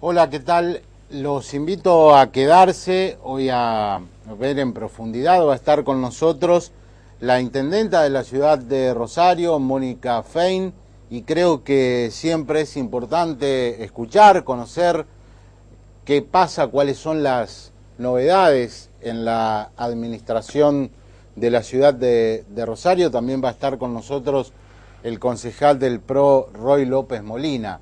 Hola, ¿qué tal? Los invito a quedarse, hoy a ver en profundidad, va a estar con nosotros la intendenta de la ciudad de Rosario, Mónica Fein, y creo que siempre es importante escuchar, conocer qué pasa, cuáles son las novedades en la administración de la ciudad de Rosario. También va a estar con nosotros el concejal del PRO, Roy López Molina.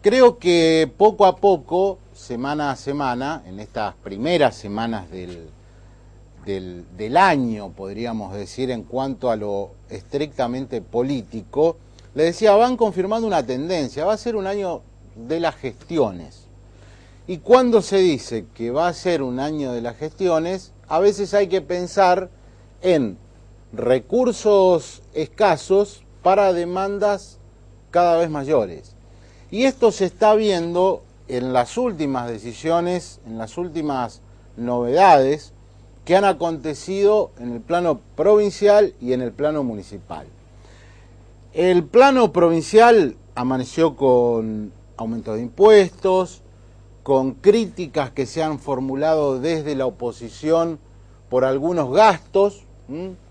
Creo que poco a poco, semana a semana, en estas primeras semanas del año, podríamos decir, en cuanto a lo estrictamente político, le decía, van confirmando una tendencia, va a ser un año de las gestiones. Y cuando se dice que va a ser un año de las gestiones, a veces hay que pensar en recursos escasos para demandas cada vez mayores. Y esto se está viendo en las últimas decisiones, en las últimas novedades que han acontecido en el plano provincial y en el plano municipal. El plano provincial amaneció con aumento de impuestos, con críticas que se han formulado desde la oposición por algunos gastos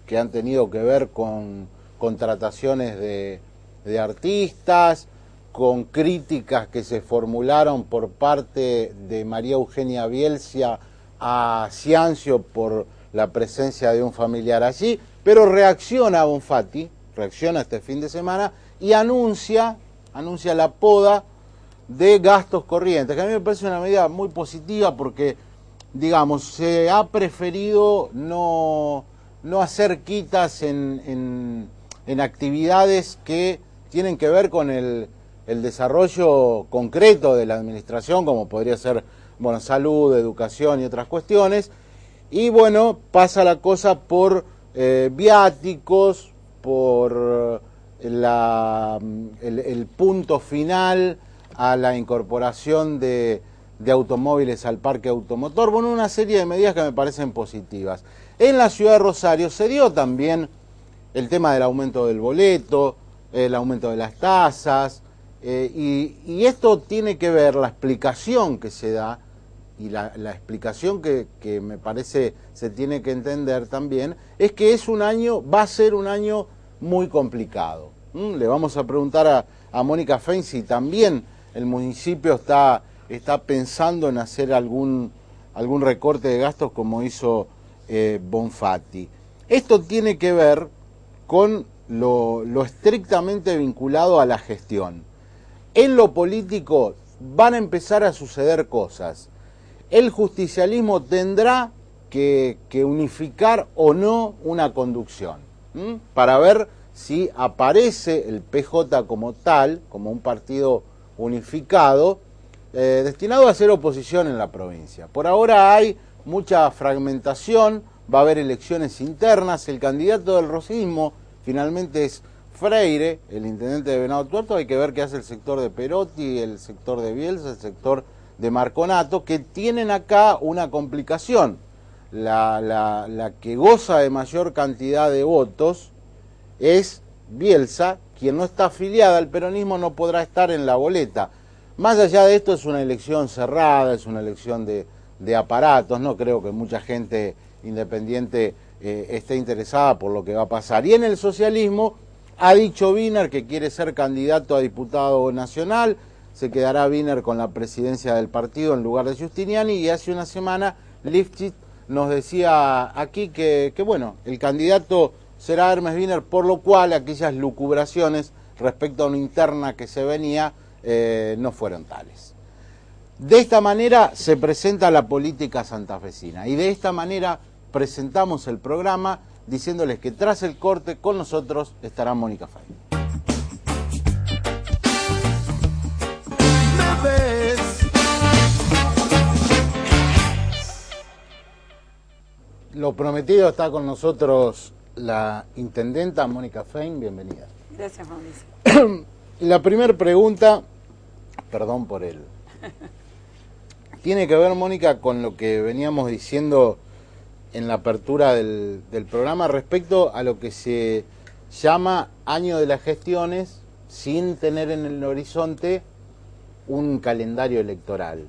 que han tenido que ver con contrataciones de artistas, con críticas que se formularon por parte de María Eugenia Bielcia a Ciancio por la presencia de un familiar allí, pero reacciona Bonfatti, reacciona este fin de semana y anuncia la poda de gastos corrientes, que a mí me parece una medida muy positiva porque, digamos, se ha preferido no hacer quitas en actividades que tienen que ver con el desarrollo concreto de la administración, como podría ser, bueno, salud, educación y otras cuestiones. Y bueno, pasa la cosa por viáticos, por el punto final a la incorporación de automóviles al parque automotor. Bueno, una serie de medidas que me parecen positivas. En la ciudad de Rosario se dio también el tema del aumento del boleto, el aumento de las tasas, y esto tiene que ver, la explicación que se da, y la explicación que me parece se tiene que entender también, es que va a ser un año muy complicado. Le vamos a preguntar a Mónica Fein si también el municipio está pensando en hacer algún recorte de gastos como hizo Bonfatti. Esto tiene que ver con lo estrictamente vinculado a la gestión. En lo político van a empezar a suceder cosas. El justicialismo tendrá que unificar o no una conducción, para ver si aparece el PJ como tal, como un partido unificado, destinado a hacer oposición en la provincia. Por ahora hay mucha fragmentación, va a haber elecciones internas, el candidato del rosismo finalmente es Freire, el intendente de Venado Tuerto. Hay que ver qué hace el sector de Perotti, el sector de Bielsa, el sector de Marconato, que tienen acá una complicación. La que goza de mayor cantidad de votos es Bielsa, quien no está afiliada al peronismo no podrá estar en la boleta. Más allá de esto, es una elección cerrada, es una elección de aparatos, no creo que mucha gente independiente esté interesada por lo que va a pasar. Y en el socialismo ha dicho Wiener que quiere ser candidato a diputado nacional, se quedará Wiener con la presidencia del partido en lugar de Giustiniani, y hace una semana Lifchitz nos decía aquí que bueno, el candidato será Hermes Wiener, por lo cual aquellas lucubraciones respecto a una interna que se venía no fueron tales. De esta manera se presenta la política santafesina y de esta manera presentamos el programa diciéndoles que tras el corte con nosotros estará Mónica Fein. Lo prometido, está con nosotros la intendenta Mónica Fein, bienvenida. Gracias, Mauricio. La primera pregunta, perdón por él, tiene que ver, Mónica, con lo que veníamos diciendo en la apertura del programa respecto a lo que se llama año de las gestiones, sin tener en el horizonte un calendario electoral.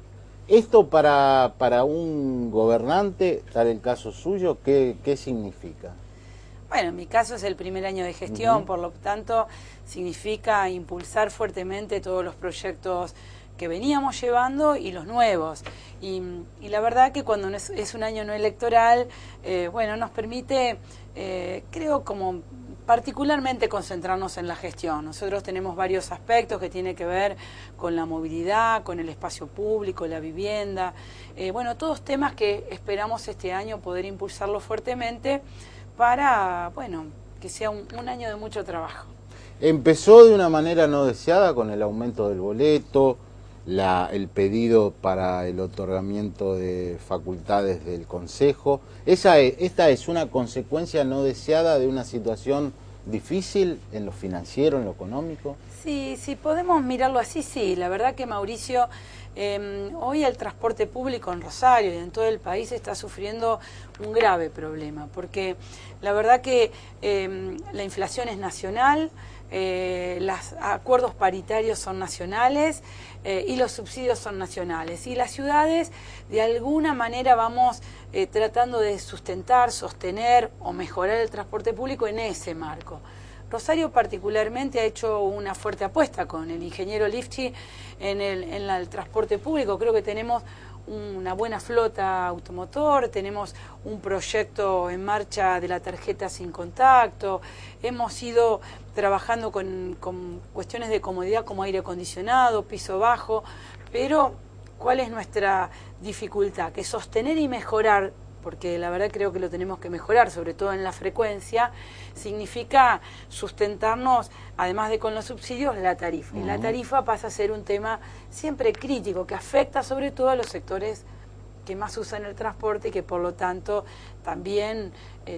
Esto para un gobernante, tal el caso suyo, ¿qué significa? Bueno, en mi caso es el primer año de gestión, por lo tanto significa impulsar fuertemente todos los proyectos que veníamos llevando y los nuevos. Y la verdad que cuando es un año no electoral, bueno, nos permite, creo, como particularmente concentrarnos en la gestión. Nosotros tenemos varios aspectos que tienen que ver con la movilidad, con el espacio público, la vivienda, bueno, todos temas que esperamos este año poder impulsarlo fuertemente para, bueno, que sea un año de mucho trabajo. Empezó de una manera no deseada con el aumento del boleto, el pedido para el otorgamiento de facultades del Consejo. ¿Esta es una consecuencia no deseada de una situación difícil en lo financiero, en lo económico? Sí, sí, podemos mirarlo así, sí. La verdad que Mauricio, hoy el transporte público en Rosario y en todo el país está sufriendo un grave problema, porque la verdad que la inflación es nacional, los acuerdos paritarios son nacionales y los subsidios son nacionales. Y las ciudades, de alguna manera, vamos tratando de sustentar, sostener o mejorar el transporte público en ese marco. Rosario particularmente ha hecho una fuerte apuesta con el ingeniero Lifchi en el transporte público. Creo que tenemos una buena flota automotor, tenemos un proyecto en marcha de la tarjeta sin contacto, hemos ido trabajando con cuestiones de comodidad como aire acondicionado, piso bajo, pero ¿cuál es nuestra dificultad? Que sostener y mejorar, porque la verdad creo que lo tenemos que mejorar, sobre todo en la frecuencia, significa sustentarnos, además de con los subsidios, la tarifa. Y la tarifa pasa a ser un tema siempre crítico, que afecta sobre todo a los sectores que más usan el transporte y que por lo tanto también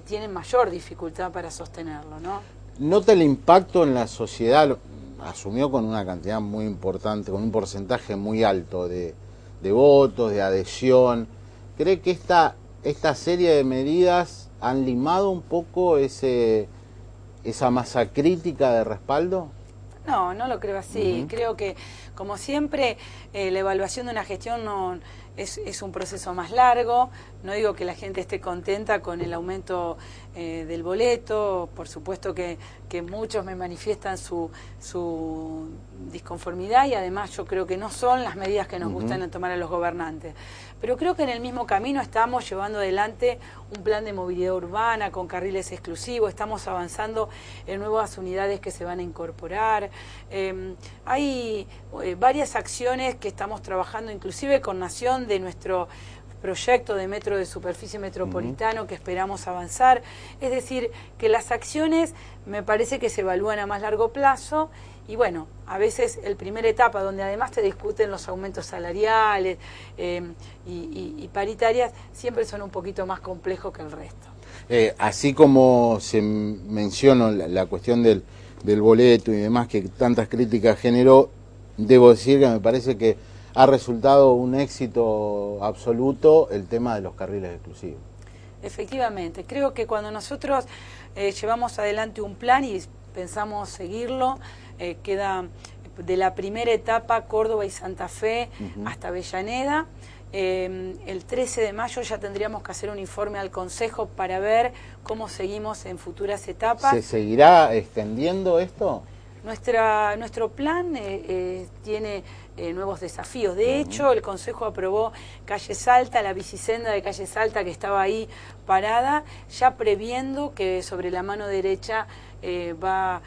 tienen mayor dificultad para sostenerlo, ¿no? ¿Nota el impacto en la sociedad? Asumió con una cantidad muy importante, con un porcentaje muy alto de votos, de adhesión. ¿Cree que esta serie de medidas han limado un poco esa masa crítica de respaldo? No, no lo creo así. Creo que, como siempre, la evaluación de una gestión no es un proceso más largo. No digo que la gente esté contenta con el aumento del boleto. Por supuesto que muchos me manifiestan su disconformidad y además yo creo que no son las medidas que nos gustan tomar a los gobernantes. Pero creo que en el mismo camino estamos llevando adelante un plan de movilidad urbana con carriles exclusivos, estamos avanzando en nuevas unidades que se van a incorporar. Hay varias acciones que estamos trabajando, inclusive con Nación, de nuestro proyecto de metro de superficie metropolitano que esperamos avanzar. Es decir, que las acciones me parece que se evalúan a más largo plazo y bueno, a veces el primera etapa donde además te discuten los aumentos salariales y paritarias siempre son un poquito más complejos que el resto. Así como se mencionó la cuestión del boleto y demás que tantas críticas generó, debo decir que me parece que ha resultado un éxito absoluto el tema de los carriles exclusivos. Efectivamente, creo que cuando nosotros llevamos adelante un plan y pensamos seguirlo, queda de la primera etapa Córdoba y Santa Fe hasta Avellaneda. El 13 de mayo ya tendríamos que hacer un informe al Consejo para ver cómo seguimos en futuras etapas. ¿Se seguirá extendiendo esto? Nuestro plan tiene nuevos desafíos. De hecho, el Consejo aprobó Calle Salta, la bicisenda de Calle Salta que estaba ahí parada, ya previendo que sobre la mano derecha va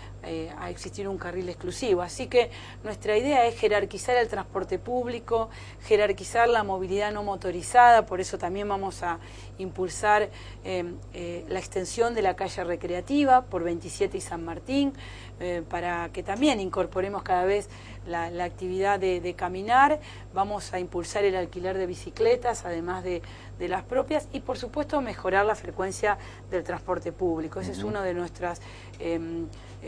a existir un carril exclusivo. Así que nuestra idea es jerarquizar el transporte público, jerarquizar la movilidad no motorizada, por eso también vamos a impulsar la extensión de la calle recreativa por 27 y San Martín, para que también incorporemos cada vez la actividad de caminar. Vamos a impulsar el alquiler de bicicletas, además de las propias, y por supuesto mejorar la frecuencia del transporte público. Esa es una de nuestras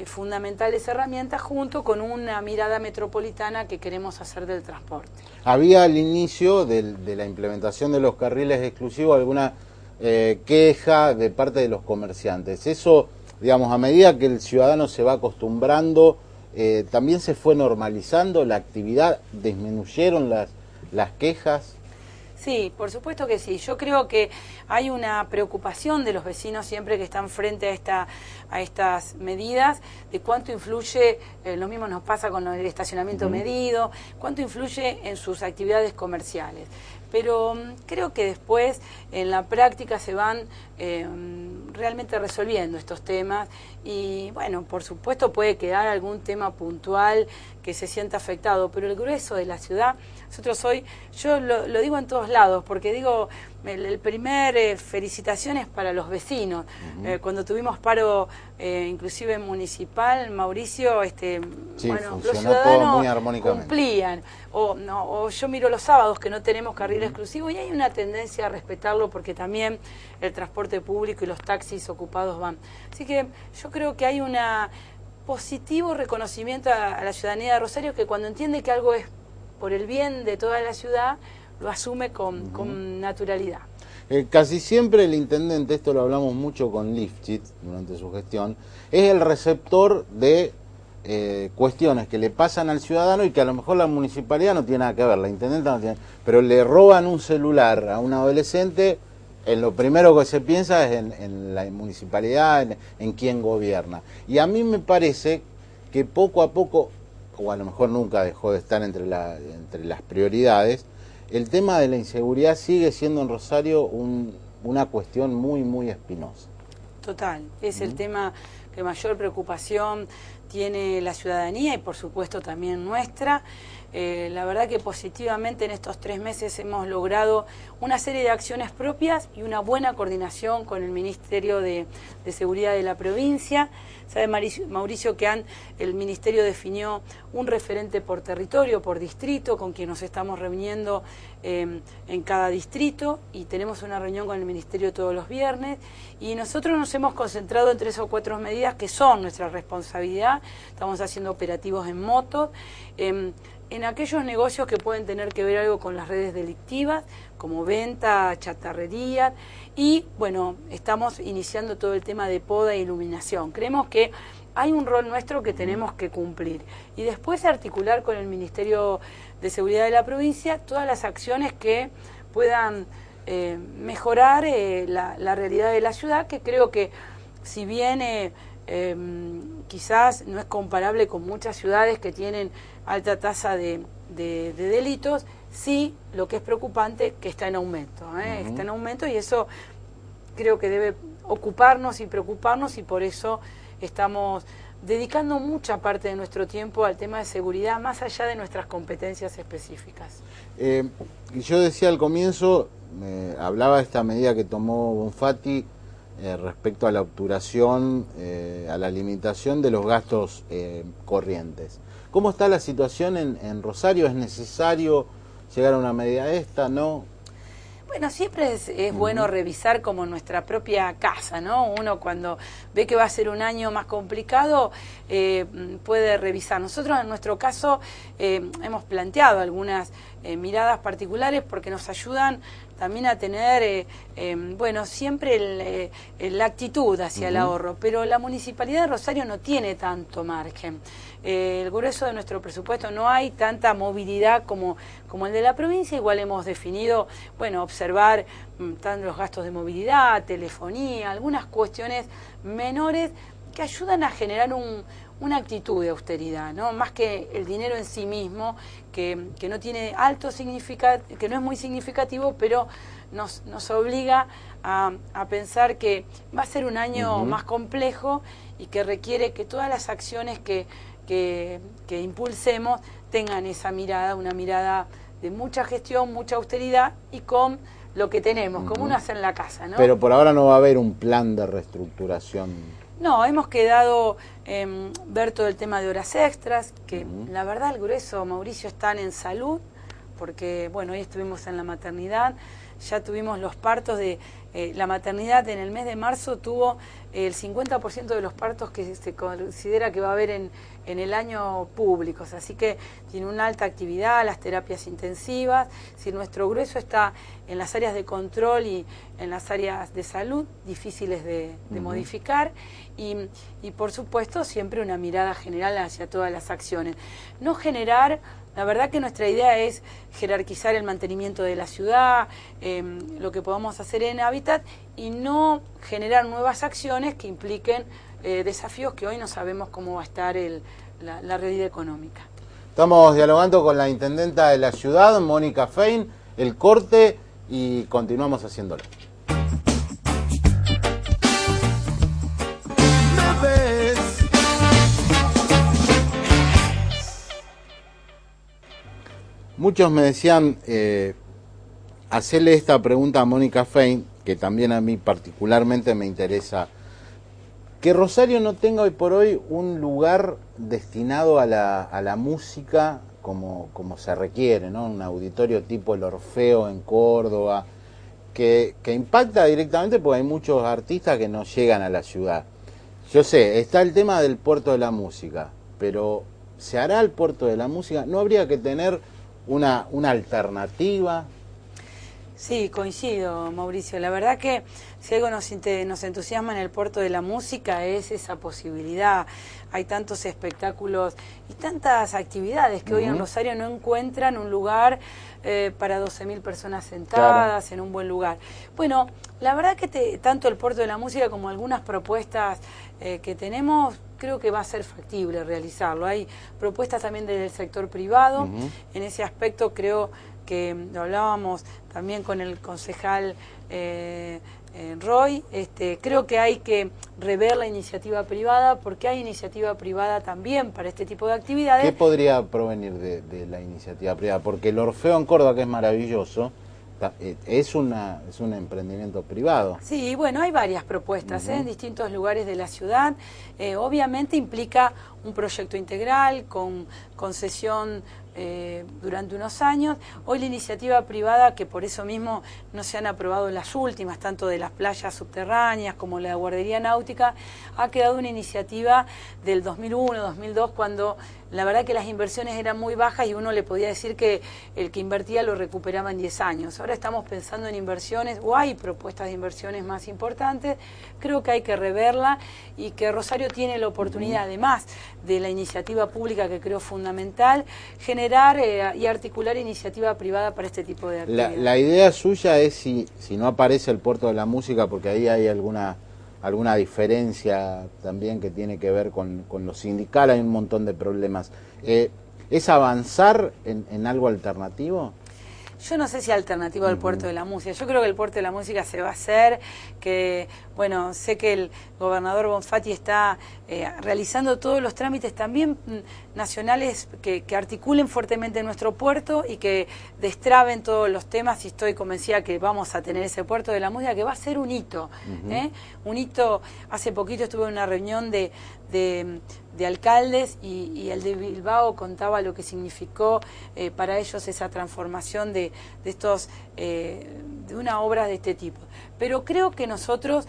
fundamentales herramientas, junto con una mirada metropolitana que queremos hacer del transporte. Había al inicio de la implementación de los carriles exclusivos alguna queja de parte de los comerciantes. Eso, digamos, a medida que el ciudadano se va acostumbrando, también se fue normalizando la actividad, disminuyeron las quejas. Sí, por supuesto que sí. Yo creo que hay una preocupación de los vecinos siempre que están frente a estas medidas, de cuánto influye, lo mismo nos pasa con el estacionamiento medido, cuánto influye en sus actividades comerciales. Pero creo que después en la práctica se van realmente resolviendo estos temas y bueno, por supuesto puede quedar algún tema puntual que se sienta afectado, pero el grueso de la ciudad, nosotros hoy, yo lo digo en todos lados, porque digo, el primer felicitaciones para los vecinos. Cuando tuvimos paro inclusive municipal, Mauricio, sí, bueno, los todo ciudadanos muy armónicamente. cumplían. O yo miro los sábados que no tenemos carril exclusivo y hay una tendencia a respetarlo porque también el transporte público y los taxis ocupados van. Así que yo creo que hay un positivo reconocimiento a la ciudadanía de Rosario que cuando entiende que algo es por el bien de toda la ciudad, lo asume con naturalidad. Casi siempre el intendente, esto lo hablamos mucho con Lifchitz durante su gestión, es el receptor de cuestiones que le pasan al ciudadano y que a lo mejor la municipalidad no tiene nada que ver, la intendenta no tiene, pero le roban un celular a un adolescente, en lo primero que se piensa es en la municipalidad, en quién gobierna. Y a mí me parece que poco a poco, o a lo mejor nunca dejó de estar entre las prioridades, el tema de la inseguridad sigue siendo en Rosario una cuestión muy, muy espinosa. Total, es el tema que mayor preocupación tiene la ciudadanía y por supuesto también nuestra. La verdad que positivamente en estos 3 meses hemos logrado una serie de acciones propias y una buena coordinación con el Ministerio de Seguridad de la provincia. Sabe Mauricio que el Ministerio definió un referente por territorio, por distrito, con quien nos estamos reuniendo en cada distrito y tenemos una reunión con el Ministerio todos los viernes y nosotros nos hemos concentrado en 3 o 4 medidas que son nuestra responsabilidad. Estamos haciendo operativos en motos, en aquellos negocios que pueden tener que ver algo con las redes delictivas, como venta, chatarrería, y bueno, estamos iniciando todo el tema de poda e iluminación. Creemos que hay un rol nuestro que tenemos que cumplir y después articular con el Ministerio de Seguridad de la provincia todas las acciones que puedan mejorar la realidad de la ciudad, que creo que si bien quizás no es comparable con muchas ciudades que tienen alta tasa de delitos, sí lo que es preocupante que está en aumento, está en aumento y eso creo que debe ocuparnos y preocuparnos y por eso estamos dedicando mucha parte de nuestro tiempo al tema de seguridad más allá de nuestras competencias específicas. Yo decía al comienzo, hablaba de esta medida que tomó Bonfatti respecto a la obturación, a la limitación de los gastos corrientes. ¿Cómo está la situación en Rosario? ¿Es necesario llegar a una medida esta? ¿No? Bueno, siempre es bueno revisar como nuestra propia casa, ¿no? Uno cuando ve que va a ser un año más complicado puede revisar. Nosotros en nuestro caso hemos planteado algunas miradas particulares porque nos ayudan también a tener, bueno, siempre la actitud hacia el ahorro, pero la Municipalidad de Rosario no tiene tanto margen. El grueso de nuestro presupuesto no hay tanta movilidad como el de la provincia, igual hemos definido, bueno, observar tanto los gastos de movilidad, telefonía, algunas cuestiones menores que ayudan a generar una actitud de austeridad, ¿no? Más que el dinero en sí mismo, que no tiene alto significado, que no es muy significativo, pero nos obliga a pensar que va a ser un año más complejo y que requiere que todas las acciones que impulsemos tengan esa mirada, una mirada de mucha gestión, mucha austeridad y con lo que tenemos, como uno hace en la casa, ¿no? Pero por ahora no va a haber un plan de reestructuración. No, hemos quedado ver todo el tema de horas extras, que la verdad el grueso, Mauricio, están en salud, porque bueno, hoy estuvimos en la maternidad, ya tuvimos los partos de la maternidad en el mes de marzo tuvo el 50% de los partos que se considera que va a haber en el año públicos, así que tiene una alta actividad, las terapias intensivas, si nuestro grueso está en las áreas de control y en las áreas de salud, difíciles de modificar, y por supuesto siempre una mirada general hacia todas las acciones. No generar, la verdad que nuestra idea es jerarquizar el mantenimiento de la ciudad, lo que podamos hacer en hábitat, y no generar nuevas acciones que impliquen desafíos que hoy no sabemos cómo va a estar la realidad económica. Estamos dialogando con la intendenta de la ciudad, Mónica Fein, el corte, y continuamos haciéndolo. Muchos me decían, hacerle esta pregunta a Mónica Fein, que también a mí particularmente me interesa, que Rosario no tenga hoy por hoy un lugar destinado a la música como se requiere, ¿no? Un auditorio tipo el Orfeo en Córdoba, que impacta directamente porque hay muchos artistas que no llegan a la ciudad. Yo sé, está el tema del puerto de la música, pero ¿se hará el puerto de la música? ¿No habría que tener una alternativa? Sí, coincido, Mauricio. La verdad que si algo nos entusiasma en el puerto de la música es esa posibilidad. Hay tantos espectáculos y tantas actividades que hoy en Rosario no encuentran un lugar para 12.000 personas sentadas en un buen lugar. Bueno, la verdad que tanto el puerto de la música como algunas propuestas que tenemos, creo que va a ser factible realizarlo. Hay propuestas también del sector privado. En ese aspecto creo que lo hablábamos también con el concejal Roy, creo que hay que rever la iniciativa privada, porque hay iniciativa privada también para este tipo de actividades. ¿Qué podría provenir de la iniciativa privada? Porque el Orfeo en Córdoba, que es maravilloso, es un emprendimiento privado. Sí, bueno, hay varias propuestas en distintos lugares de la ciudad. Obviamente implica un proyecto integral con concesión durante unos años. Hoy la iniciativa privada, que por eso mismo no se han aprobado las últimas, tanto de las playas subterráneas como la guardería náutica, ha quedado una iniciativa del 2001, 2002, cuando la verdad que las inversiones eran muy bajas y uno le podía decir que el que invertía lo recuperaba en 10 años. Ahora estamos pensando en inversiones, o hay propuestas de inversiones más importantes. Creo que hay que reverla y que Rosario tiene la oportunidad, además de la iniciativa pública que creo fundamental, generar y articular iniciativa privada para este tipo de actividades. La idea suya es si no aparece el puerto de la música, porque ahí hay alguna diferencia también que tiene que ver con lo sindical, hay un montón de problemas. ¿Es avanzar en algo alternativo? Yo no sé si alternativo al puerto de la música. Yo creo que el puerto de la música se va a hacer, que, bueno, sé que el gobernador Bonfatti está realizando todos los trámites también nacionales que articulen fuertemente nuestro puerto y que destraben todos los temas, y estoy convencida que vamos a tener ese puerto de la música que va a ser un hito. Un hito. Hace poquito estuve en una reunión de alcaldes y el de Bilbao contaba lo que significó para ellos esa transformación de una obra de este tipo. Pero creo que nosotros,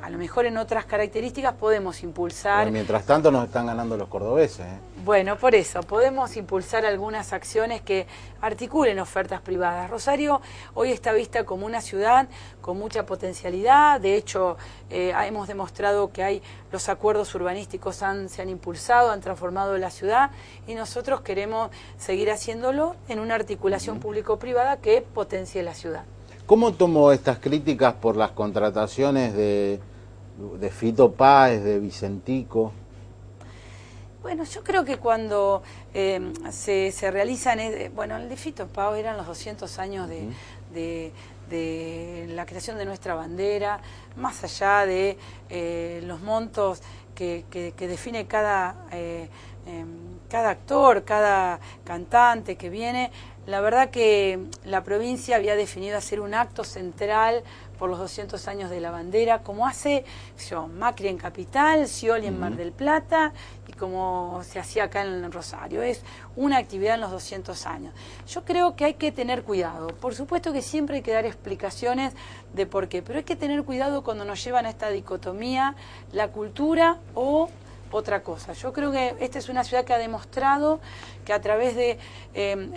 a lo mejor en otras características, podemos impulsar... Bueno, mientras tanto nos están ganando los cordobeses. Bueno, por eso, podemos impulsar algunas acciones que articulen ofertas privadas. Rosario hoy está vista como una ciudad con mucha potencialidad. De hecho, hemos demostrado que los acuerdos urbanísticos se han impulsado, han transformado la ciudad, y nosotros queremos seguir haciéndolo en una articulación público-privada que potencie la ciudad. ¿Cómo tomó estas críticas por las contrataciones de Fito Páez, de Vicentico? Bueno, yo creo que cuando se realizan, bueno, el de Fito Páez eran los 200 años de la creación de nuestra bandera, más allá de los montos que define cada cada actor, cada cantante que viene. La verdad que la provincia había definido hacer un acto central por los 200 años de la bandera, como hace Macri en Capital, Scioli en Mar del Plata y como se hacía acá en Rosario. Es una actividad en los 200 años. Yo creo que hay que tener cuidado. Por supuesto que siempre hay que dar explicaciones de por qué, pero hay que tener cuidado cuando nos llevan a esta dicotomía, la cultura o otra cosa. Yo creo que esta es una ciudad que ha demostrado que a través de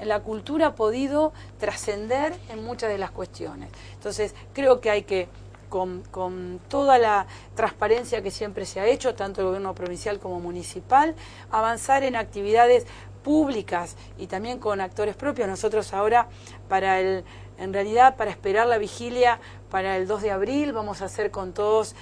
la cultura ha podido trascender en muchas de las cuestiones. Entonces, creo que hay que, con toda la transparencia que siempre se ha hecho, tanto el gobierno provincial como municipal, avanzar en actividades públicas y también con actores propios. Nosotros ahora, en realidad, para esperar la vigilia para el 2 de abril, vamos a hacer con todos,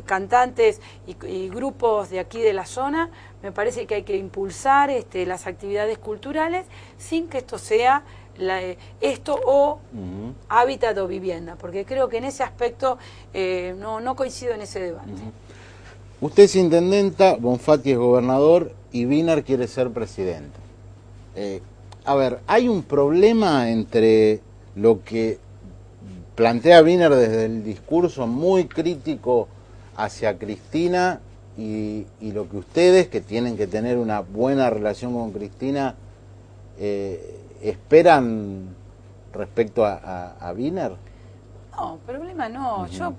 cantantes y grupos de aquí de la zona. Me parece que hay que impulsar las actividades culturales sin que esto sea hábitat o vivienda, porque creo que en ese aspecto no coincido en ese debate. Usted es intendenta, Bonfatti es gobernador y Wiener quiere ser presidente. A ver, hay un problema entre lo que plantea Wiener desde el discurso muy crítico hacia Cristina y lo que ustedes, que tienen que tener una buena relación con Cristina, esperan respecto a Wiener. No, problema no. Yo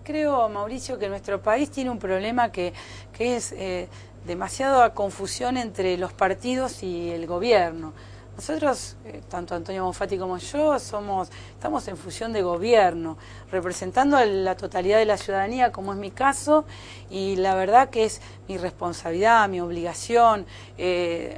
creo, Mauricio, que nuestro país tiene un problema que es demasiada confusión entre los partidos y el gobierno. Nosotros, tanto Antonio Bonfatti como yo, estamos en función de gobierno, representando a la totalidad de la ciudadanía, como es mi caso, y la verdad que es mi responsabilidad, mi obligación,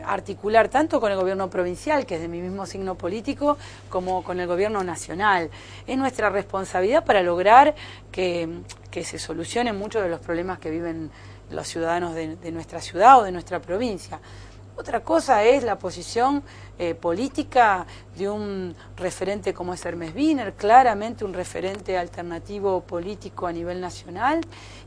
articular tanto con el gobierno provincial, que es de mi mismo signo político, como con el gobierno nacional. Es nuestra responsabilidad para lograr que se solucionen muchos de los problemas que viven los ciudadanos de nuestra ciudad o de nuestra provincia. Otra cosa es la posición política de un referente como es Hermes Wiener, claramente un referente alternativo político a nivel nacional,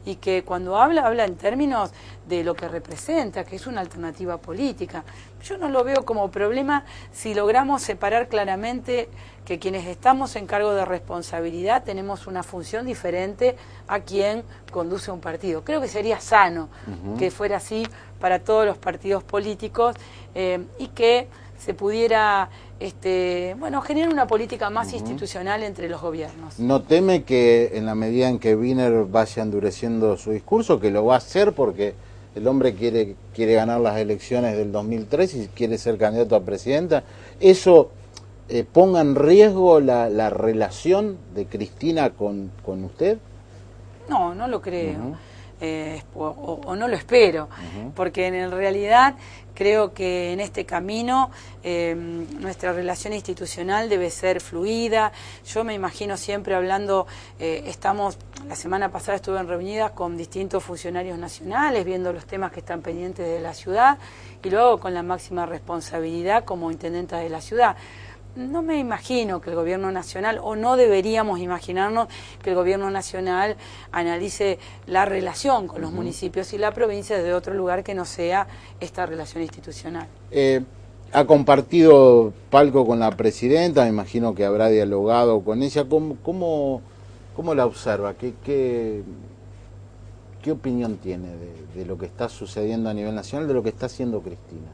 y que cuando habla en términos de lo que representa, que es una alternativa política. Yo no lo veo como problema si logramos separar claramente que quienes estamos en cargo de responsabilidad tenemos una función diferente a quien conduce un partido. Creo que sería sano que fuera así para todos los partidos políticos y que se pudiera generar una política más institucional entre los gobiernos. ¿No teme que en la medida en que Wiener vaya endureciendo su discurso, que lo va a hacer porque el hombre quiere ganar las elecciones del 2003 y quiere ser candidato a presidenta, eso ponga en riesgo la relación de Cristina con usted? No, no lo creo. O no lo espero, porque en realidad creo que en este camino nuestra relación institucional debe ser fluida. Yo me imagino siempre hablando, la semana pasada estuve en reunidas con distintos funcionarios nacionales, viendo los temas que están pendientes de la ciudad, y luego con la máxima responsabilidad como intendenta de la ciudad. No me imagino que el gobierno nacional, o no deberíamos imaginarnos que el gobierno nacional analice la relación con los municipios y la provincia desde otro lugar que no sea esta relación institucional. Ha compartido palco con la presidenta, me imagino que habrá dialogado con ella. ¿Cómo la observa? ¿Qué opinión tiene de lo que está sucediendo a nivel nacional, de lo que está haciendo Cristina?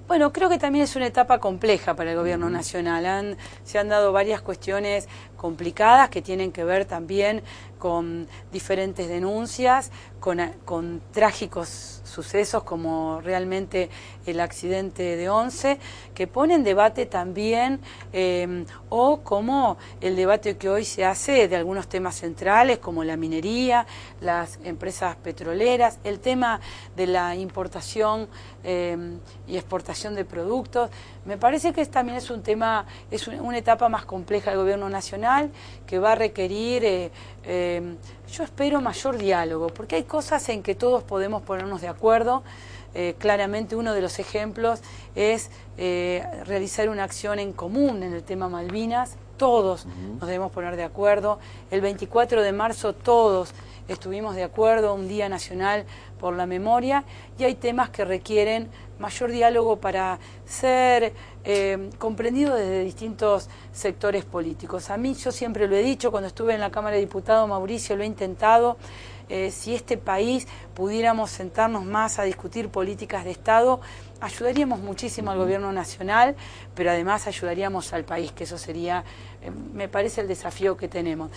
Bueno, creo que también es una etapa compleja para el gobierno nacional. Se han dado varias cuestiones complicadas que tienen que ver también con diferentes denuncias, con trágicos sucesos como realmente el accidente de Once, que pone en debate también, o como el debate que hoy se hace de algunos temas centrales como la minería, las empresas petroleras, el tema de la importación y exportación de productos. Me parece que también es un tema, es una etapa más compleja del gobierno nacional que va a requerir, yo espero, mayor diálogo, porque hay cosas en que todos podemos ponernos de acuerdo. Claramente uno de los ejemplos es realizar una acción en común en el tema Malvinas. Todos nos debemos poner de acuerdo. El 24 de marzo todos estuvimos de acuerdo, un Día Nacional por la Memoria, y hay temas que requieren mayor diálogo para ser comprendido desde distintos sectores políticos. A mí, yo siempre lo he dicho, cuando estuve en la Cámara de Diputados, Mauricio, lo he intentado, si este país pudiéramos sentarnos más a discutir políticas de Estado, ayudaríamos muchísimo al gobierno nacional, pero además ayudaríamos al país, que eso sería, me parece, el desafío que tenemos.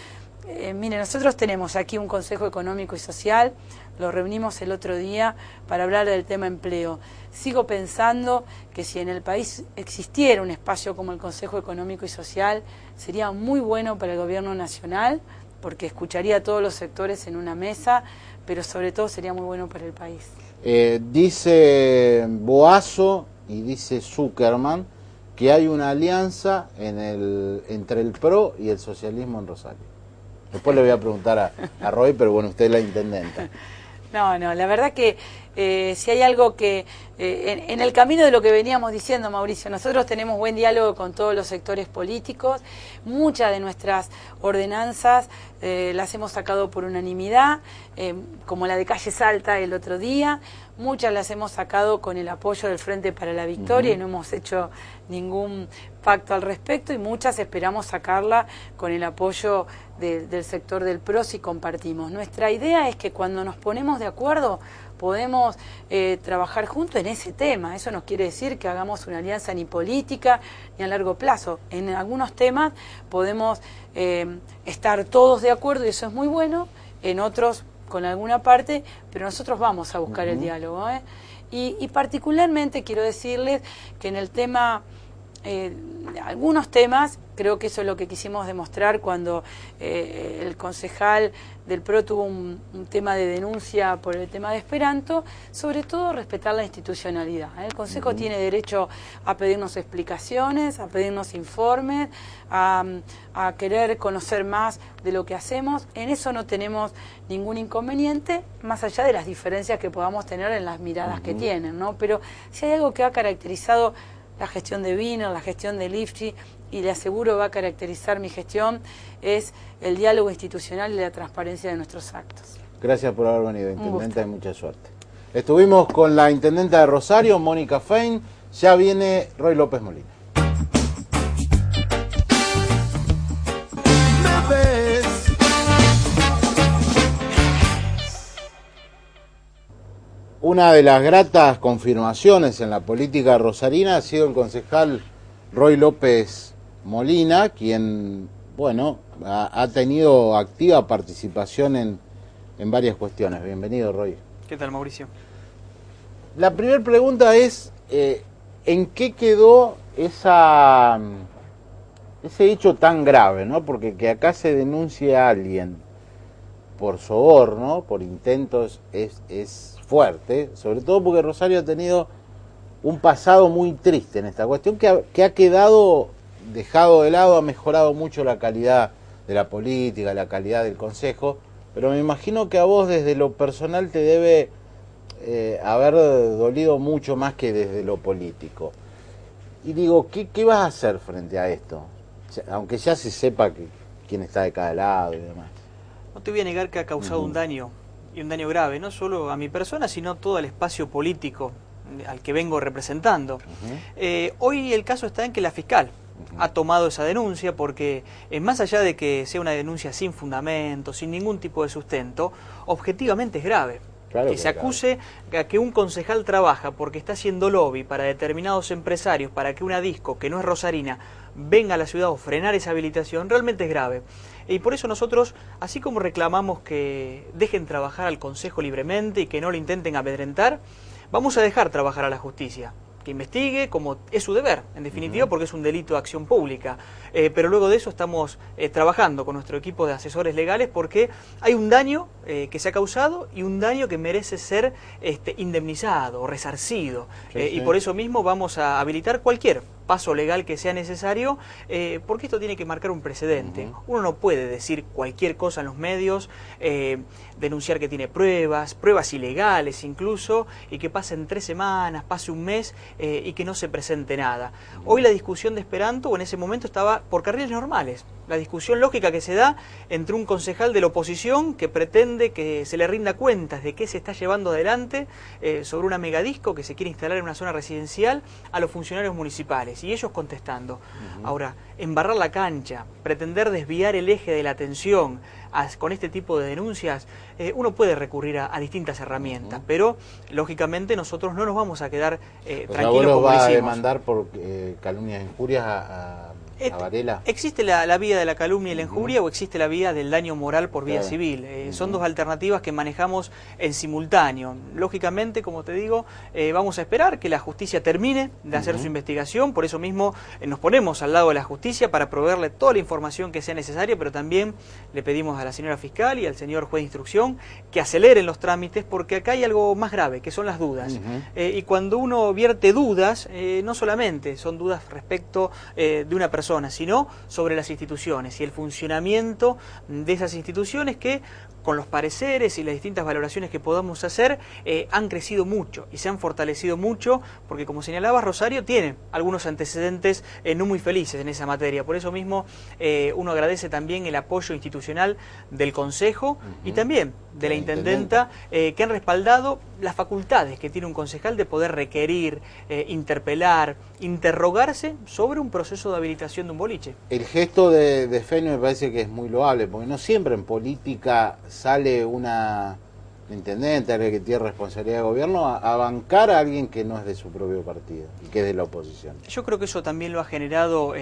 Mire, nosotros tenemos aquí un Consejo Económico y Social, lo reunimos el otro día para hablar del tema empleo. Sigo pensando que si en el país existiera un espacio como el Consejo Económico y Social, sería muy bueno para el gobierno nacional, porque escucharía a todos los sectores en una mesa, pero sobre todo sería muy bueno para el país. Dice Boazo y dice Zuckerman que hay una alianza entre el PRO y el socialismo en Rosario. Después le voy a preguntar a Roy, pero bueno, usted es la intendenta. No, la verdad que si hay algo que, en el camino de lo que veníamos diciendo, Mauricio, nosotros tenemos buen diálogo con todos los sectores políticos, muchas de nuestras ordenanzas las hemos sacado por unanimidad, como la de Calle Salta el otro día, muchas las hemos sacado con el apoyo del Frente para la Victoria y no hemos hecho ningún pacto al respecto, y muchas esperamos sacarla con el apoyo del sector del PRO si compartimos. Nuestra idea es que cuando nos ponemos de acuerdo podemos trabajar juntos en ese tema. Eso no quiere decir que hagamos una alianza ni política ni a largo plazo. En algunos temas podemos estar todos de acuerdo y eso es muy bueno, en otros con alguna parte, pero nosotros vamos a buscar el diálogo. Y particularmente quiero decirles que en el tema, algunos temas, creo que eso es lo que quisimos demostrar cuando el concejal del PRO tuvo un tema de denuncia por el tema de Esperanto, sobre todo respetar la institucionalidad. El Consejo tiene derecho a pedirnos explicaciones, a pedirnos informes, a querer conocer más de lo que hacemos. En eso no tenemos ningún inconveniente, más allá de las diferencias que podamos tener en las miradas que tienen, ¿no? Pero si hay algo que ha caracterizado la gestión de Wiener, la gestión de Lifchi, y le aseguro va a caracterizar mi gestión, es el diálogo institucional y la transparencia de nuestros actos. Gracias por haber venido, intendenta, y mucha suerte. Estuvimos con la intendenta de Rosario, Mónica Fein. Ya viene Roy López Molina. Una de las gratas confirmaciones en la política rosarina ha sido el concejal Roy López Molina, quien, bueno, ha tenido activa participación en varias cuestiones. Bienvenido, Roy. ¿Qué tal, Mauricio? La primera pregunta es, ¿en qué quedó ese hecho tan grave, ¿no? Porque que acá se denuncie a alguien por soborno, por intentos, es fuerte, sobre todo porque Rosario ha tenido un pasado muy triste en esta cuestión, que ha quedado dejado de lado, ha mejorado mucho la calidad de la política, la calidad del consejo, pero me imagino que a vos desde lo personal te debe haber dolido mucho más que desde lo político. Y digo, ¿qué vas a hacer frente a esto? Aunque ya se sepa quién está de cada lado y demás. No te voy a negar que ha causado un daño, y un daño grave, no solo a mi persona, sino a todo el espacio político al que vengo representando. Hoy el caso está en que la fiscal ha tomado esa denuncia porque, más allá de que sea una denuncia sin fundamento, sin ningún tipo de sustento, objetivamente es grave. Claro que se acuse a que un concejal trabaja porque está haciendo lobby para determinados empresarios, para que una disco que no es rosarina venga a la ciudad o frenar esa habilitación, realmente es grave. Y por eso nosotros, así como reclamamos que dejen trabajar al Consejo libremente y que no lo intenten amedrentar, vamos a dejar trabajar a la justicia, que investigue como es su deber, en definitiva, porque es un delito de acción pública. Pero luego de eso estamos trabajando con nuestro equipo de asesores legales porque hay un daño que se ha causado y un daño que merece ser indemnizado o resarcido. Y por eso mismo vamos a habilitar cualquier paso legal que sea necesario, porque esto tiene que marcar un precedente. Uno no puede decir cualquier cosa en los medios, denunciar que tiene pruebas ilegales incluso, y que pasen 3 semanas, pase un mes y que no se presente nada. Hoy la discusión de Esperanto, en ese momento, estaba por carriles normales. La discusión lógica que se da entre un concejal de la oposición que pretende que se le rinda cuentas de qué se está llevando adelante sobre una megadisco que se quiere instalar en una zona residencial a los funcionarios municipales, y ellos contestando. Ahora, embarrar la cancha, pretender desviar el eje de la atención con este tipo de denuncias, uno puede recurrir a distintas herramientas, pero lógicamente nosotros no nos vamos a quedar tranquilos como lo hicimos. ¿Va a demandar por calumnias e injurias a Varela? ¿Existe la vía de la calumnia y la injuria o existe la vía del daño moral por vía civil? Son dos alternativas que manejamos en simultáneo. Lógicamente, como te digo, vamos a esperar que la justicia termine de hacer su investigación, por eso mismo nos ponemos al lado de la justicia para proveerle toda la información que sea necesaria, pero también le pedimos a la señora fiscal y al señor juez de instrucción que aceleren los trámites, porque acá hay algo más grave, que son las dudas. Y cuando uno vierte dudas, no solamente son dudas respecto de una persona, sino sobre las instituciones y el funcionamiento de esas instituciones que, con los pareceres y las distintas valoraciones que podamos hacer, han crecido mucho y se han fortalecido mucho, porque, como señalaba, Rosario tiene algunos antecedentes no muy felices en esa materia. Por eso mismo uno agradece también el apoyo institucional del Consejo y también de la Intendenta, que han respaldado las facultades que tiene un concejal de poder requerir, interpelar, interrogarse sobre un proceso de habilitación de un boliche. El gesto de Fene me parece que es muy loable, porque no siempre en política sale una intendente, alguien que tiene responsabilidad de gobierno, a bancar a alguien que no es de su propio partido y que es de la oposición. Yo creo que eso también lo ha generado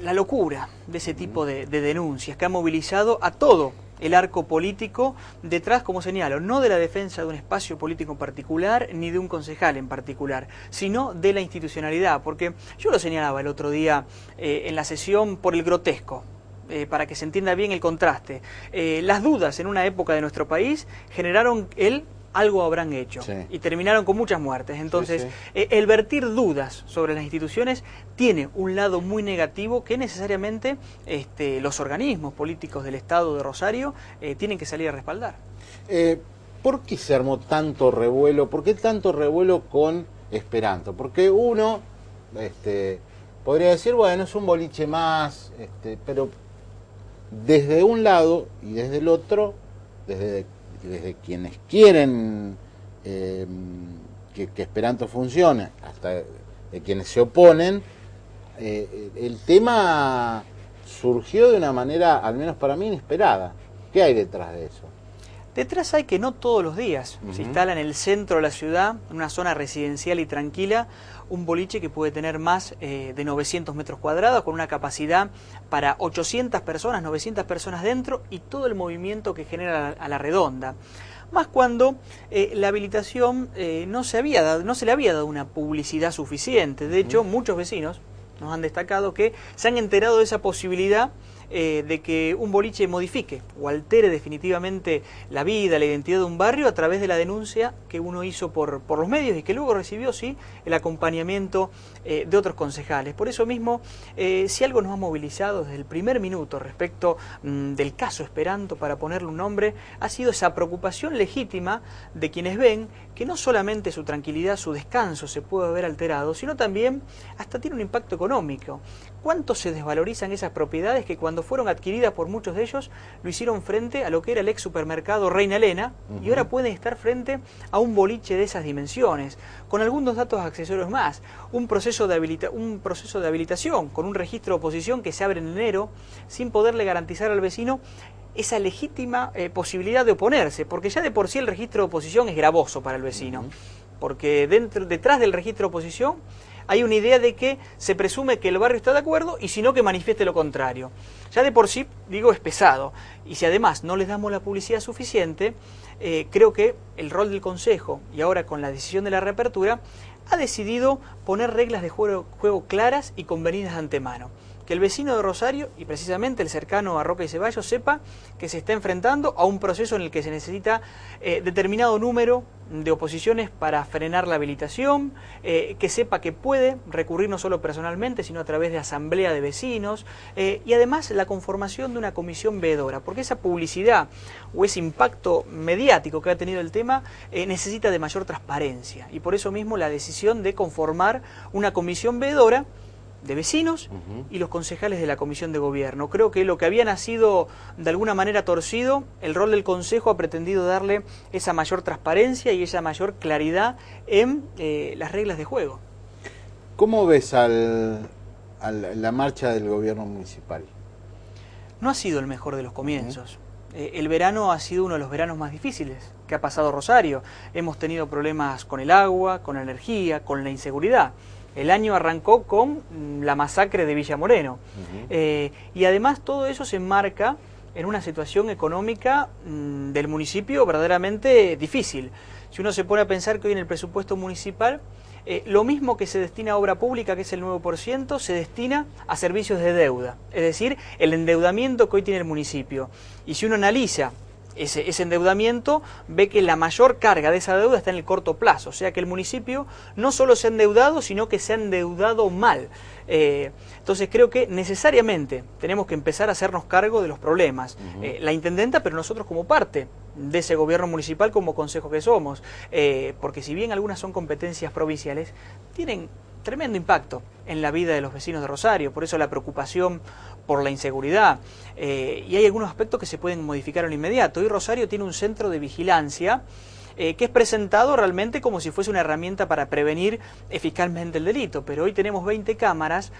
la locura de ese tipo de denuncias, que ha movilizado a todo el arco político detrás, como señalo, no de la defensa de un espacio político en particular, ni de un concejal en particular, sino de la institucionalidad, porque yo lo señalaba el otro día en la sesión por el grotesco, para que se entienda bien el contraste. Las dudas en una época de nuestro país generaron algo habrán hecho, y terminaron con muchas muertes. Entonces, el vertir dudas sobre las instituciones tiene un lado muy negativo que necesariamente los organismos políticos del Estado de Rosario tienen que salir a respaldar. ¿Por qué se armó tanto revuelo? ¿Por qué tanto revuelo con Esperanto? Porque uno podría decir, bueno, es un boliche más, pero desde un lado y desde el otro, desde quienes quieren que Esperanto funcione, hasta de quienes se oponen, el tema surgió de una manera, al menos para mí, inesperada. ¿Qué hay detrás de eso? Detrás hay que no todos los días se instala en el centro de la ciudad, en una zona residencial y tranquila, un boliche que puede tener más de 900 metros cuadrados, con una capacidad para 800 personas, 900 personas dentro, y todo el movimiento que genera a la redonda. Más cuando la habilitación no se le había dado una publicidad suficiente. De hecho, muchos vecinos nos han destacado que se han enterado de esa posibilidad de que un boliche modifique o altere definitivamente la vida, la identidad de un barrio a través de la denuncia que uno hizo por los medios y que luego recibió, sí, el acompañamiento de otros concejales. Por eso mismo, si algo nos ha movilizado desde el primer minuto respecto del caso Esperanto, para ponerle un nombre, ha sido esa preocupación legítima de quienes ven que no solamente su tranquilidad, su descanso se puede ver alterado, sino también hasta tiene un impacto económico. ¿Cuánto se desvalorizan esas propiedades que, cuando fueron adquiridas por muchos de ellos, lo hicieron frente a lo que era el ex supermercado Reina Elena, y ahora pueden estar frente a un boliche de esas dimensiones, con algunos datos accesorios más, un proceso de habilitación, con un registro de oposición que se abre en enero, sin poderle garantizar al vecino esa legítima posibilidad de oponerse, porque ya de por sí el registro de oposición es gravoso para el vecino, porque detrás del registro de oposición hay una idea de que se presume que el barrio está de acuerdo, y si no, que manifieste lo contrario. Ya de por sí, digo, es pesado. Y si además no les damos la publicidad suficiente, creo que el rol del Consejo, y ahora con la decisión de la reapertura, ha decidido poner reglas de juego claras y convenidas de antemano. Que que el vecino de Rosario, y precisamente el cercano a Roca y Ceballos, sepa que se está enfrentando a un proceso en el que se necesita determinado número de oposiciones para frenar la habilitación, que sepa que puede recurrir no solo personalmente, sino a través de asamblea de vecinos, y además la conformación de una comisión veedora, porque esa publicidad o ese impacto mediático que ha tenido el tema necesita de mayor transparencia, y por eso mismo la decisión de conformar una comisión veedora de vecinos y los concejales de la Comisión de Gobierno. Creo que lo que había nacido de alguna manera torcido, el rol del Consejo ha pretendido darle esa mayor transparencia y esa mayor claridad en las reglas de juego. ¿Cómo ves la marcha del gobierno municipal? No ha sido el mejor de los comienzos. El verano ha sido uno de los veranos más difíciles que ha pasado Rosario. Hemos tenido problemas con el agua, con la energía, con la inseguridad. El año arrancó con la masacre de Villa Moreno. Y además todo eso se enmarca en una situación económica del municipio verdaderamente difícil. Si uno se pone a pensar que hoy en el presupuesto municipal, lo mismo que se destina a obra pública, que es el 9%, se destina a servicios de deuda. Es decir, el endeudamiento que hoy tiene el municipio. Y si uno analiza ese endeudamiento, ve que la mayor carga de esa deuda está en el corto plazo, o sea que el municipio no solo se ha endeudado, sino que se ha endeudado mal. Entonces creo que necesariamente tenemos que empezar a hacernos cargo de los problemas. La intendenta, pero nosotros como parte de ese gobierno municipal, como consejo que somos, porque si bien algunas son competencias provinciales, tienen tremendo impacto en la vida de los vecinos de Rosario, por eso la preocupación por la inseguridad, y hay algunos aspectos que se pueden modificar en lo inmediato. Hoy Rosario tiene un centro de vigilancia que es presentado realmente como si fuese una herramienta para prevenir eficazmente el delito, pero hoy tenemos 20 cámaras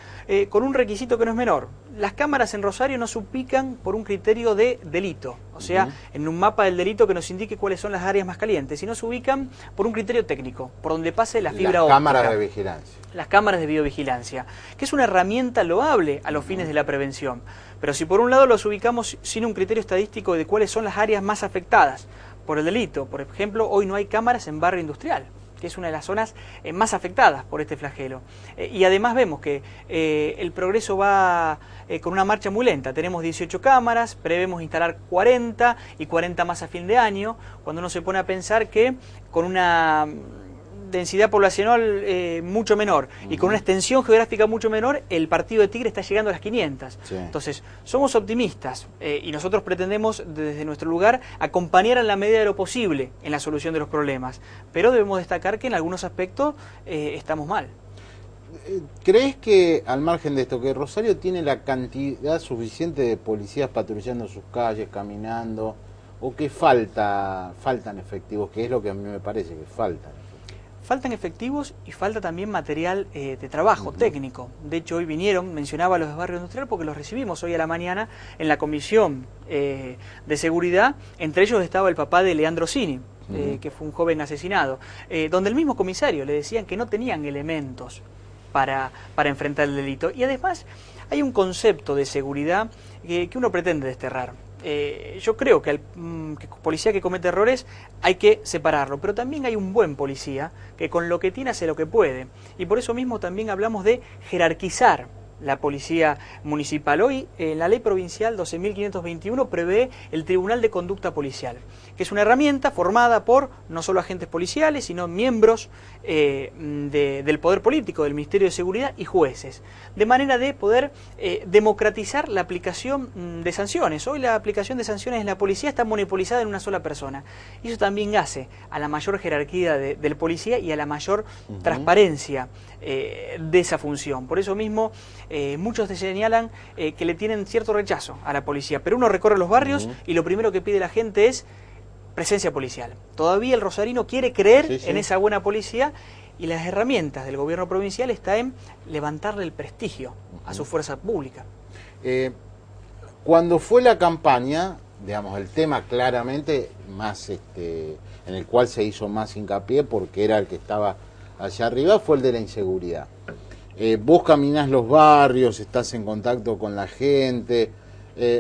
con un requisito que no es menor. Las cámaras en Rosario no se ubican por un criterio de delito, o sea, en un mapa del delito que nos indique cuáles son las áreas más calientes, sino se ubican por un criterio técnico, por donde pase la fibra óptica. Las cámaras de vigilancia. Las cámaras de videovigilancia, que es una herramienta loable a los fines de la prevención. Pero si por un lado los ubicamos sin un criterio estadístico de cuáles son las áreas más afectadas por el delito, por ejemplo, hoy no hay cámaras en Barrio Industrial, que es una de las zonas más afectadas por este flagelo. Y además vemos que el progreso va con una marcha muy lenta. Tenemos 18 cámaras, prevemos instalar 40 y 40 más a fin de año, cuando uno se pone a pensar que con una densidad poblacional mucho menor y con una extensión geográfica mucho menor, el partido de Tigre está llegando a las 500. Sí. Entonces, somos optimistas y nosotros pretendemos desde nuestro lugar acompañar en la medida de lo posible en la solución de los problemas, pero debemos destacar que en algunos aspectos estamos mal. ¿Crees que, al margen de esto, que Rosario tiene la cantidad suficiente de policías patrullando sus calles, caminando, o que faltan efectivos, que es lo que a mí me parece que faltan? Faltan efectivos y falta también material de trabajo técnico. De hecho, hoy vinieron, mencionaba los de Barrio Industrial, porque los recibimos hoy a la mañana en la comisión de seguridad. Entre ellos estaba el papá de Leandro Cini, que fue un joven asesinado, donde el mismo comisario le decían que no tenían elementos para enfrentar el delito. Y además hay un concepto de seguridad que uno pretende desterrar. Yo creo que policía que comete errores hay que separarlo, pero también hay un buen policía que con lo que tiene hace lo que puede, y por eso mismo también hablamos de jerarquizar la policía municipal. Hoy la ley provincial 12.521 prevé el Tribunal de Conducta Policial, que es una herramienta formada por no solo agentes policiales, sino miembros del poder político, del Ministerio de Seguridad y jueces, de manera de poder democratizar la aplicación de sanciones. Hoy la aplicación de sanciones en la policía está monopolizada en una sola persona, y eso también hace a la mayor jerarquía del policía y a la mayor transparencia de esa función. Por eso mismo muchos te señalan que le tienen cierto rechazo a la policía, pero uno recorre los barrios y lo primero que pide la gente es presencia policial. Todavía el rosarino quiere creer en esa buena policía, y las herramientas del gobierno provincial está en levantarle el prestigio a su fuerza pública. Cuando fue la campaña, digamos, el tema claramente más en el cual se hizo más hincapié, porque era el que estaba allá arriba, fue el de la inseguridad. Vos caminás los barrios, estás en contacto con la gente.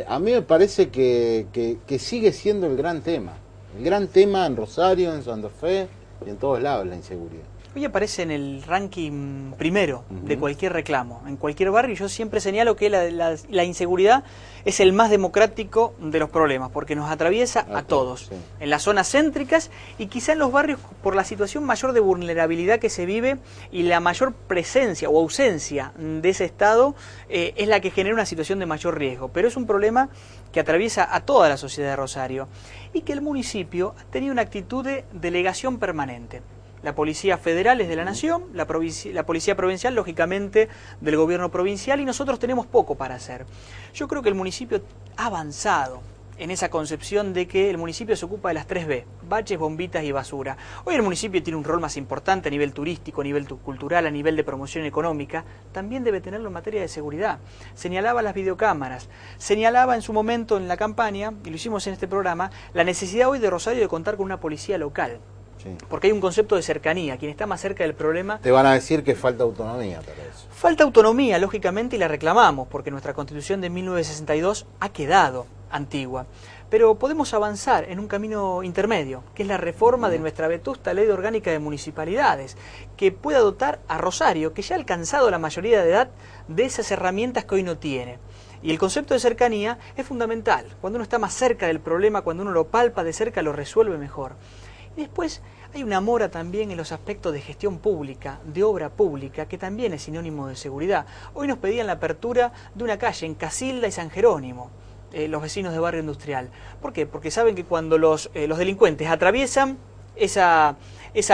A mí me parece que sigue siendo el gran tema. El gran tema en Rosario, en Santa Fe y en todos lados, la inseguridad. Hoy aparece en el ranking primero de cualquier reclamo, en cualquier barrio. Yo siempre señalo que la inseguridad es el más democrático de los problemas, porque nos atraviesa a todos, sí. En las zonas céntricas y quizá en los barrios por la situación mayor de vulnerabilidad que se vive y la mayor presencia o ausencia de ese estado es la que genera una situación de mayor riesgo. Pero es un problema que atraviesa a toda la sociedad de Rosario y que el municipio ha tenido una actitud de delegación permanente. La Policía Federal es de la Nación, la Policía Provincial, lógicamente, del Gobierno Provincial, y nosotros tenemos poco para hacer. Yo creo que el municipio ha avanzado en esa concepción de que el municipio se ocupa de las 3B, baches, bombitas y basura. Hoy el municipio tiene un rol más importante a nivel turístico, a nivel cultural, a nivel de promoción económica, también debe tenerlo en materia de seguridad. Señalaba las videocámaras, señalaba en su momento en la campaña, y lo hicimos en este programa, la necesidad hoy de Rosario de contar con una policía local. Sí. Porque hay un concepto de cercanía, quien está más cerca del problema... Te van a decir que falta autonomía para eso. Falta autonomía, lógicamente, y la reclamamos, porque nuestra Constitución de 1962 ha quedado antigua. Pero podemos avanzar en un camino intermedio, que es la reforma de nuestra vetusta Ley Orgánica de Municipalidades, que pueda dotar a Rosario, que ya ha alcanzado la mayoría de edad, de esas herramientas que hoy no tiene. Y el concepto de cercanía es fundamental. Cuando uno está más cerca del problema, cuando uno lo palpa de cerca, lo resuelve mejor. Y después hay una mora también en los aspectos de gestión pública, de obra pública, que también es sinónimo de seguridad. Hoy nos pedían la apertura de una calle en Casilda y San Jerónimo, los vecinos de Barrio Industrial. ¿Por qué? Porque saben que cuando los delincuentes atraviesan esa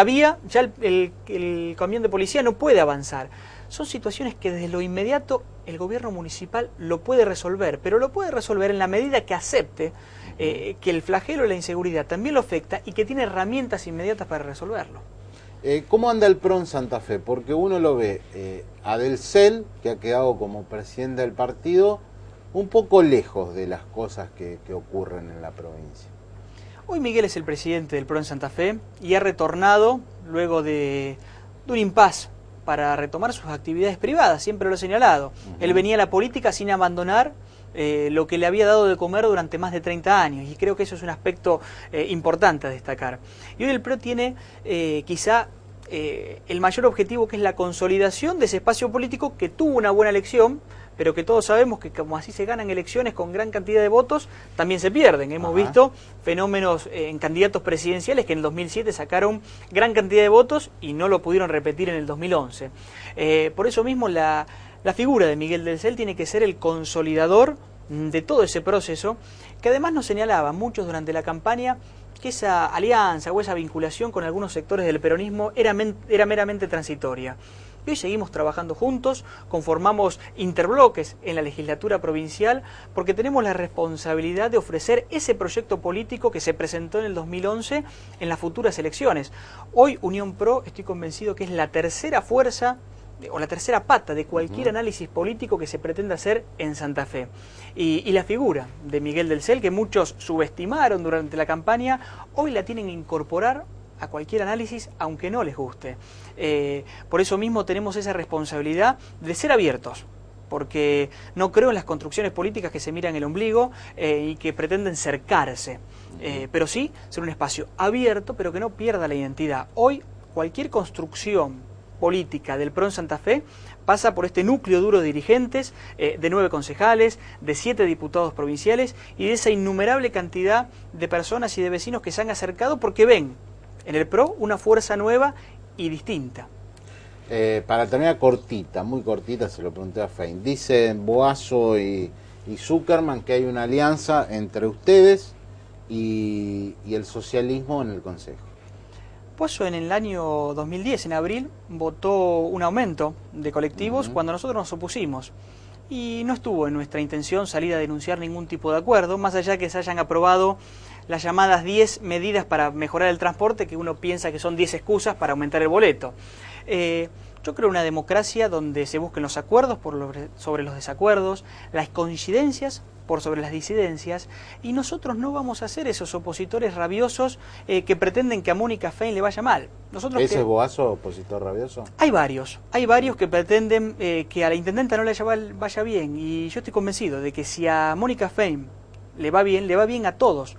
vía, ya el camión de policía no puede avanzar. Son situaciones que desde lo inmediato el gobierno municipal lo puede resolver, pero lo puede resolver en la medida que acepte que el flagelo de la inseguridad también lo afecta y que tiene herramientas inmediatas para resolverlo. ¿Cómo anda el PRO en Santa Fe? Porque uno lo ve a Del Cel, que ha quedado como presidente del partido, un poco lejos de las cosas que ocurren en la provincia. Hoy Miguel es el presidente del PRO en Santa Fe y ha retornado luego de un impasse para retomar sus actividades privadas, siempre lo he señalado. Él venía a la política sin abandonar lo que le había dado de comer durante más de 30 años, y creo que eso es un aspecto importante a destacar. Y hoy el PRO tiene quizá el mayor objetivo, que es la consolidación de ese espacio político que tuvo una buena elección, pero que todos sabemos que como así se ganan elecciones con gran cantidad de votos, también se pierden. Hemos visto fenómenos en candidatos presidenciales que en el 2007 sacaron gran cantidad de votos y no lo pudieron repetir en el 2011. Por eso mismo la figura de Miguel Del Cel tiene que ser el consolidador de todo ese proceso, que además nos señalaba muchos durante la campaña que esa alianza o esa vinculación con algunos sectores del peronismo era meramente transitoria. Y hoy seguimos trabajando juntos, conformamos interbloques en la legislatura provincial, porque tenemos la responsabilidad de ofrecer ese proyecto político que se presentó en el 2011 en las futuras elecciones. Hoy Unión PRO, estoy convencido que es la tercera fuerza o la tercera pata de cualquier análisis político que se pretenda hacer en Santa Fe. Y la figura de Miguel Del Cel, que muchos subestimaron durante la campaña, hoy la tienen que incorporar a cualquier análisis, aunque no les guste. Por eso mismo tenemos esa responsabilidad de ser abiertos, porque no creo en las construcciones políticas que se miran el ombligo y que pretenden cercarse, pero sí ser un espacio abierto, pero que no pierda la identidad. Hoy cualquier construcción política del PRO en Santa Fe pasa por este núcleo duro de dirigentes, de 9 concejales, de 7 diputados provinciales y de esa innumerable cantidad de personas y de vecinos que se han acercado porque ven en el PRO una fuerza nueva y distinta. Para terminar, cortita, muy cortita, se lo pregunté a Fein. Dicen Boazo y Zuckerman que hay una alianza entre ustedes y el socialismo en el Consejo. Boazo en el año 2010, en abril, votó un aumento de colectivos cuando nosotros nos opusimos. Y no estuvo en nuestra intención salir a denunciar ningún tipo de acuerdo, más allá de que se hayan aprobado las llamadas 10 medidas para mejorar el transporte, que uno piensa que son 10 excusas para aumentar el boleto. Yo creo en una democracia donde se busquen los acuerdos sobre los desacuerdos, las coincidencias por sobre las disidencias, y nosotros no vamos a ser esos opositores rabiosos que pretenden que a Mónica Fein le vaya mal. ¿Ese es Boazo, opositor rabioso? Hay varios que pretenden que a la intendenta no le vaya bien, y yo estoy convencido de que si a Mónica Fein le va bien a todos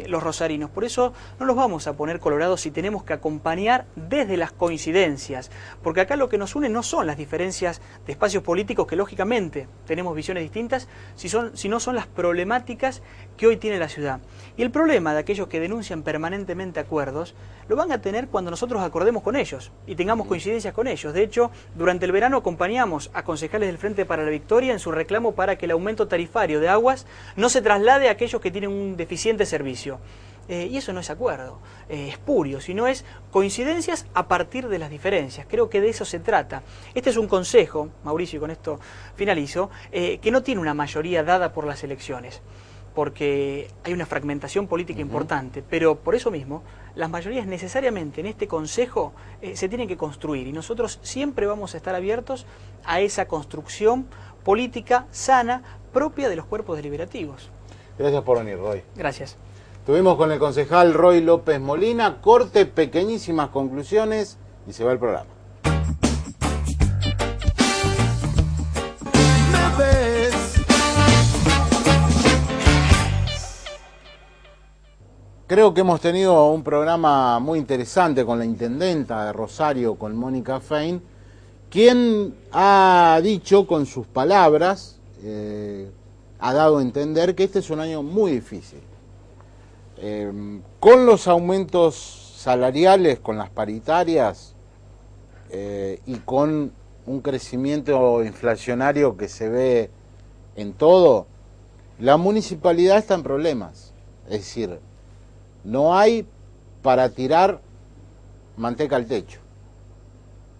los rosarinos. Por eso no los vamos a poner colorados si tenemos que acompañar desde las coincidencias, porque acá lo que nos une no son las diferencias de espacios políticos, que lógicamente tenemos visiones distintas, sino son las problemáticas que hoy tiene la ciudad. Y el problema de aquellos que denuncian permanentemente acuerdos, lo van a tener cuando nosotros acordemos con ellos y tengamos coincidencias con ellos. De hecho, durante el verano acompañamos a concejales del Frente para la Victoria en su reclamo para que el aumento tarifario de aguas no se traslade a aquellos que tienen un deficiente servicio. Y eso no es acuerdo espurio, sino es coincidencias a partir de las diferencias. Creo que de eso se trata. Este es un consejo, Mauricio, y con esto finalizo, que no tiene una mayoría dada por las elecciones, porque hay una fragmentación política importante, pero por eso mismo las mayorías necesariamente en este consejo se tienen que construir, y nosotros siempre vamos a estar abiertos a esa construcción política sana propia de los cuerpos deliberativos. Gracias por venir, Roy. Gracias. Estuvimos con el concejal Roy López Molina, corte, pequeñísimas conclusiones y se va el programa. Creo que hemos tenido un programa muy interesante con la intendenta de Rosario, con Mónica Fein, quien ha dicho con sus palabras, ha dado a entender que este es un año muy difícil. Con los aumentos salariales, con las paritarias y con un crecimiento inflacionario que se ve en todo, la municipalidad está en problemas. Es decir, no hay para tirar manteca al techo,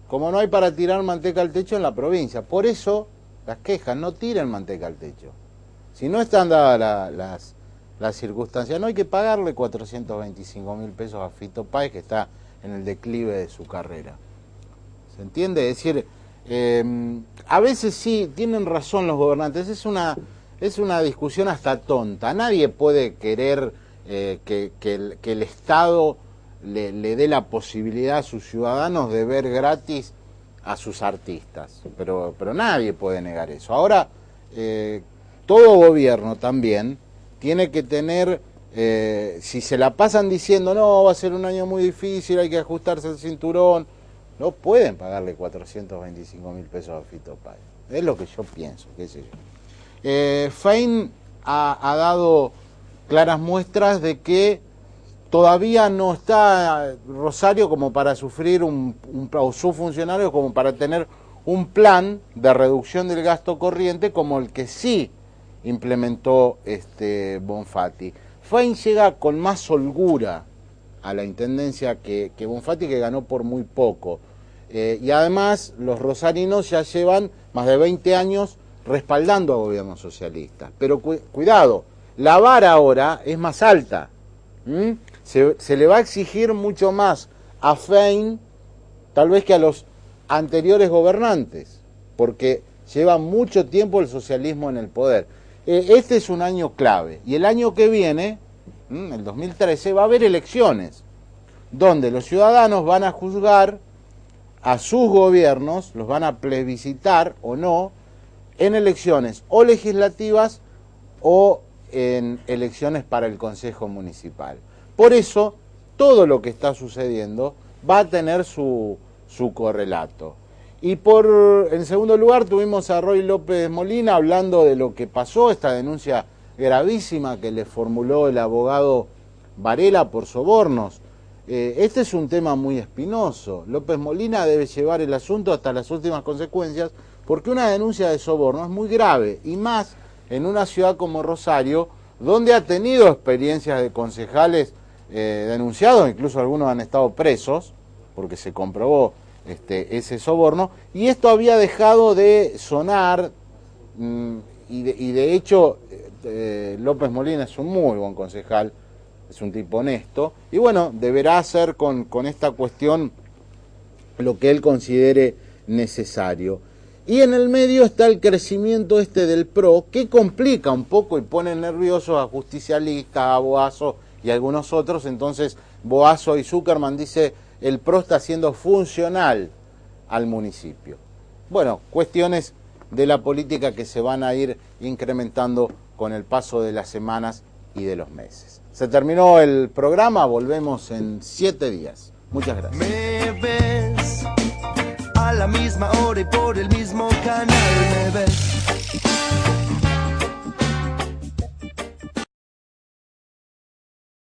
como no hay para tirar manteca al techo en la provincia. Por eso las quejas, no tiren manteca al techo. Si no están dadas las circunstancias, no hay que pagarle 425.000 pesos a Fito Páez, que está en el declive de su carrera. ¿Se entiende? Es decir, a veces sí, tienen razón los gobernantes, es una discusión hasta tonta. Nadie puede querer que el Estado le dé la posibilidad a sus ciudadanos de ver gratis a sus artistas, pero nadie puede negar eso. Ahora, todo gobierno también tiene que tener, si se la pasan diciendo, no, va a ser un año muy difícil, hay que ajustarse el cinturón, no pueden pagarle 425.000 pesos a Fito Páez. Es lo que yo pienso, qué sé yo. Fein ha dado claras muestras de que todavía no está Rosario como para sufrir o sus funcionarios como para tener un plan de reducción del gasto corriente como el que sí implementó Bonfatti. Fein llega con más holgura a la intendencia que Bonfatti, que ganó por muy poco. Y además los rosarinos ya llevan más de 20 años respaldando a gobiernos socialistas. Pero cuidado, la vara ahora es más alta. Se le va a exigir mucho más a Fein, tal vez que a los anteriores gobernantes, porque lleva mucho tiempo el socialismo en el poder. Este es un año clave, y el año que viene, el 2013, va a haber elecciones, donde los ciudadanos van a juzgar a sus gobiernos, los van a plebiscitar o no, en elecciones o legislativas o en elecciones para el Consejo Municipal. Por eso, todo lo que está sucediendo va a tener su correlato. Y en segundo lugar tuvimos a Roy López Molina hablando de lo que pasó, esta denuncia gravísima que le formuló el abogado Varela por sobornos. Este es un tema muy espinoso. López Molina debe llevar el asunto hasta las últimas consecuencias, porque una denuncia de soborno es muy grave, y más en una ciudad como Rosario, donde ha tenido experiencias de concejales denunciados, incluso algunos han estado presos, porque se comprobó ese soborno, y esto había dejado de sonar, y de hecho López Molina es un muy buen concejal, es un tipo honesto, y bueno, deberá hacer con esta cuestión lo que él considere necesario. Y en el medio está el crecimiento del PRO, que complica un poco y pone nerviosos a justicialistas, a Boazo y a algunos otros. Entonces Boazo y Zuckerman dice, el PRO está siendo funcional al municipio. Bueno, cuestiones de la política que se van a ir incrementando con el paso de las semanas y de los meses. Se terminó el programa, volvemos en 7 días. Muchas gracias. Me ves a la misma hora y por el mismo canal.